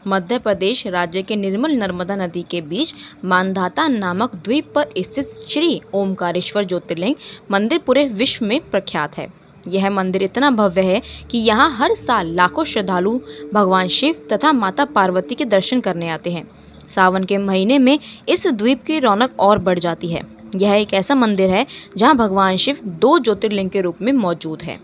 मध्य प्रदेश राज्य के निर्मल नर्मदा नदी के बीच मांधाता नामक द्वीप पर स्थित श्री ओमकारेश्वर ज्योतिर्लिंग मंदिर पूरे विश्व में प्रख्यात है। यह मंदिर इतना भव्य है कि यहाँ हर साल लाखों श्रद्धालु भगवान शिव तथा माता पार्वती के दर्शन करने आते हैं। सावन के महीने में इस द्वीप की रौनक और बढ़ जाती है। यह एक ऐसा मंदिर है जहाँ भगवान शिव 2 ज्योतिर्लिंग के रूप में मौजूद है।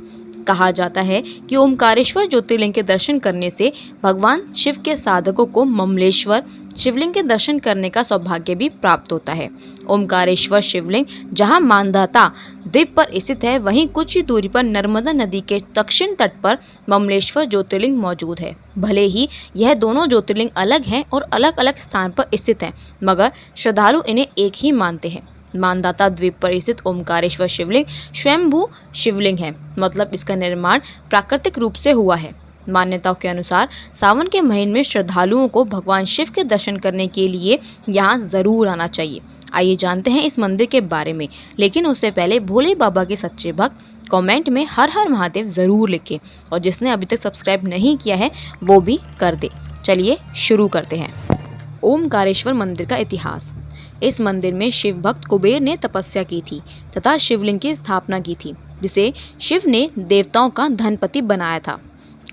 कहा जाता है कि ओमकारेश्वर ज्योतिर्लिंग के दर्शन करने से भगवान शिव के साधकों को ममलेश्वर शिवलिंग के दर्शन करने का सौभाग्य भी प्राप्त होता है। ओमकारेश्वर शिवलिंग जहां मांधाता द्वीप पर स्थित है, वहीं कुछ ही दूरी पर नर्मदा नदी के दक्षिण तट पर ममलेश्वर ज्योतिर्लिंग मौजूद है। भले ही यह दोनों ज्योतिर्लिंग अलग हैं और अलग अलग स्थान पर स्थित हैं, मगर श्रद्धालु इन्हें एक ही मानते हैं। मांधाता द्वीप पर स्थित ओमकारेश्वर शिवलिंग स्वयंभू शिवलिंग है, मतलब इसका निर्माण प्राकृतिक रूप से हुआ है। मान्यताओं के अनुसार सावन के महीने में श्रद्धालुओं को भगवान शिव के दर्शन करने के लिए यहाँ जरूर आना चाहिए। आइए जानते हैं इस मंदिर के बारे में, लेकिन उससे पहले भोले बाबा के सच्चे भक्त कमेंट में हर हर महादेव जरूर लिखें और जिसने अभी तक सब्सक्राइब नहीं किया है वो भी कर दे। चलिए शुरू करते हैं। ओमकारेश्वर मंदिर का इतिहास। इस मंदिर में शिव भक्त कुबेर ने तपस्या की थी तथा शिवलिंग की स्थापना की थी, जिसे शिव ने देवताओं का धनपति बनाया था।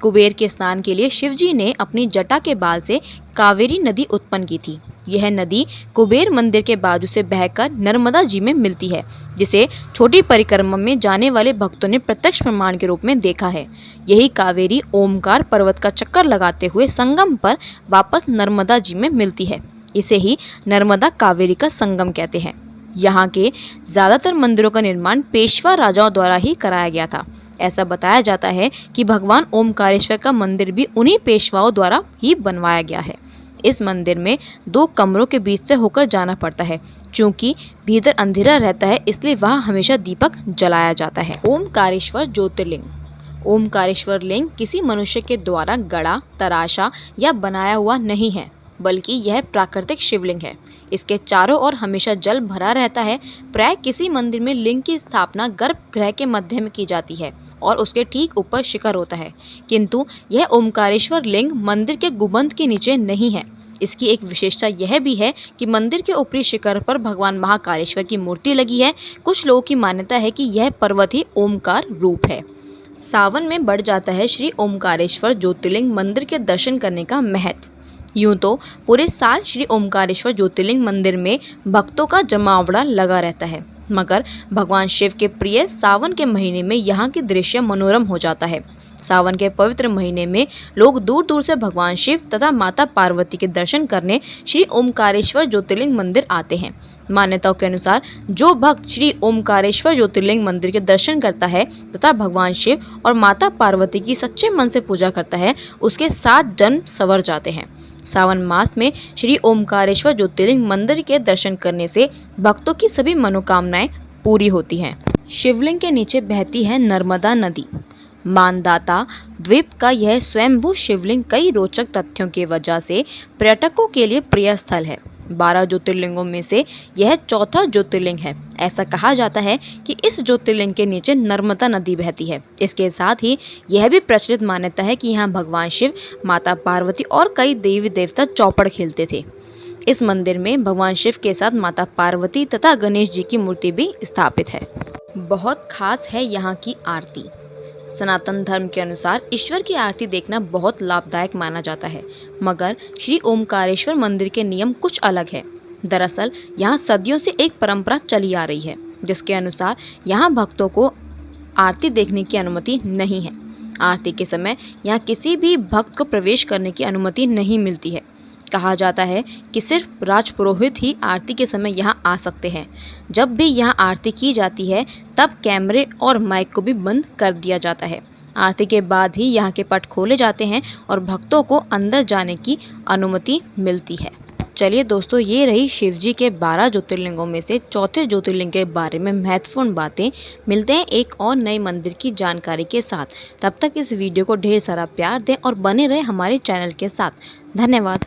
कुबेर के स्नान के लिए शिवजी ने अपनी जटा के बाल से कावेरी नदी उत्पन्न की थी। यह नदी कुबेर मंदिर के बाजू से बहकर नर्मदा जी में मिलती है, जिसे छोटी परिक्रमा में जाने वाले भक्तों ने प्रत्यक्ष प्रमाण के रूप में देखा है। यही कावेरी ओमकार पर्वत का चक्कर लगाते हुए संगम पर वापस नर्मदा जी में मिलती है। इसे ही नर्मदा कावेरी का संगम कहते हैं। यहाँ के ज्यादातर मंदिरों का निर्माण पेशवा राजाओं द्वारा ही कराया गया था। ऐसा बताया जाता है कि भगवान ओमकारेश्वर का मंदिर भी उन्हीं पेशवाओं द्वारा ही बनवाया गया है। इस मंदिर में 2 कमरों के बीच से होकर जाना पड़ता है। चूंकि भीतर अंधेरा रहता है, इसलिए वहाँ हमेशा दीपक जलाया जाता है। ओमकारेश्वर ज्योतिर्लिंग। ओमकारेश्वर लिंग किसी मनुष्य के द्वारा गढ़ा, तराशा या बनाया हुआ नहीं है, बल्कि यह प्राकृतिक शिवलिंग है। इसके चारों ओर हमेशा जल भरा रहता है। प्राय किसी मंदिर में लिंग की स्थापना गर्भगृह के मध्य में की जाती है और उसके ठीक ऊपर शिखर होता है, किंतु यह ओमकारेश्वर लिंग मंदिर के गुंबद के नीचे नहीं है। इसकी एक विशेषता यह भी है कि मंदिर के ऊपरी शिखर पर भगवान महाकालेश्वर की मूर्ति लगी है। कुछ लोगों की मान्यता है कि यह पर्वत ही ओमकार रूप है। सावन में बढ़ जाता है श्री ओमकारेश्वर ज्योतिर्लिंग मंदिर के दर्शन करने का महत्व। यूं तो पूरे साल श्री ओमकारेश्वर ज्योतिर्लिंग मंदिर में भक्तों का जमावड़ा लगा रहता है, मगर भगवान शिव के प्रिय सावन के महीने में यहाँ की दृश्य मनोरम हो जाता है। सावन के पवित्र महीने में लोग दूर दूर से भगवान शिव तथा माता पार्वती के दर्शन करने श्री ओमकारेश्वर ज्योतिर्लिंग मंदिर आते हैं। मान्यताओं के अनुसार जो भक्त श्री ओमकारेश्वर ज्योतिर्लिंग मंदिर के दर्शन करता है तथा भगवान शिव और माता पार्वती की सच्चे मन से पूजा करता है, उसके 7 जन्म संवर जाते हैं। सावन मास में श्री ओमकारेश्वर ज्योतिर्लिंग मंदिर के दर्शन करने से भक्तों की सभी मनोकामनाएं पूरी होती हैं। शिवलिंग के नीचे बहती है नर्मदा नदी। मांधाता द्वीप का यह स्वयंभू शिवलिंग कई रोचक तथ्यों की वजह से पर्यटकों के लिए प्रिय स्थल है। 12 ज्योतिर्लिंगों में से यह चौथा ज्योतिर्लिंग है। ऐसा कहा जाता है कि इस ज्योतिर्लिंग के नीचे नर्मदा नदी बहती है। इसके साथ ही यह भी प्रचलित मान्यता है कि यहाँ भगवान शिव, माता पार्वती और कई देवी देवता चौपड़ खेलते थे। इस मंदिर में भगवान शिव के साथ माता पार्वती तथा गणेश जी की मूर्ति भी स्थापित है। बहुत खास है यहाँ की आरती। सनातन धर्म के अनुसार ईश्वर की आरती देखना बहुत लाभदायक माना जाता है, मगर श्री ओमकारेश्वर मंदिर के नियम कुछ अलग है। दरअसल यहाँ सदियों से एक परंपरा चली आ रही है, जिसके अनुसार यहाँ भक्तों को आरती देखने की अनुमति नहीं है। आरती के समय यहाँ किसी भी भक्त को प्रवेश करने की अनुमति नहीं मिलती है। कहा जाता है कि सिर्फ राजपुरोहित ही आरती के समय यहाँ आ सकते हैं। जब भी यहाँ आरती की जाती है, तब कैमरे और माइक को भी बंद कर दिया जाता है। आरती के बाद ही यहाँ के पट खोले जाते हैं और भक्तों को अंदर जाने की अनुमति मिलती है। चलिए दोस्तों, ये रही शिवजी के 12 ज्योतिर्लिंगों में से चौथे ज्योतिर्लिंग के बारे में महत्वपूर्ण बातें। मिलते हैं एक और नए मंदिर की जानकारी के साथ। तब तक इस वीडियो को ढेर सारा प्यार दें और बने रहें हमारे चैनल के साथ। धन्यवाद।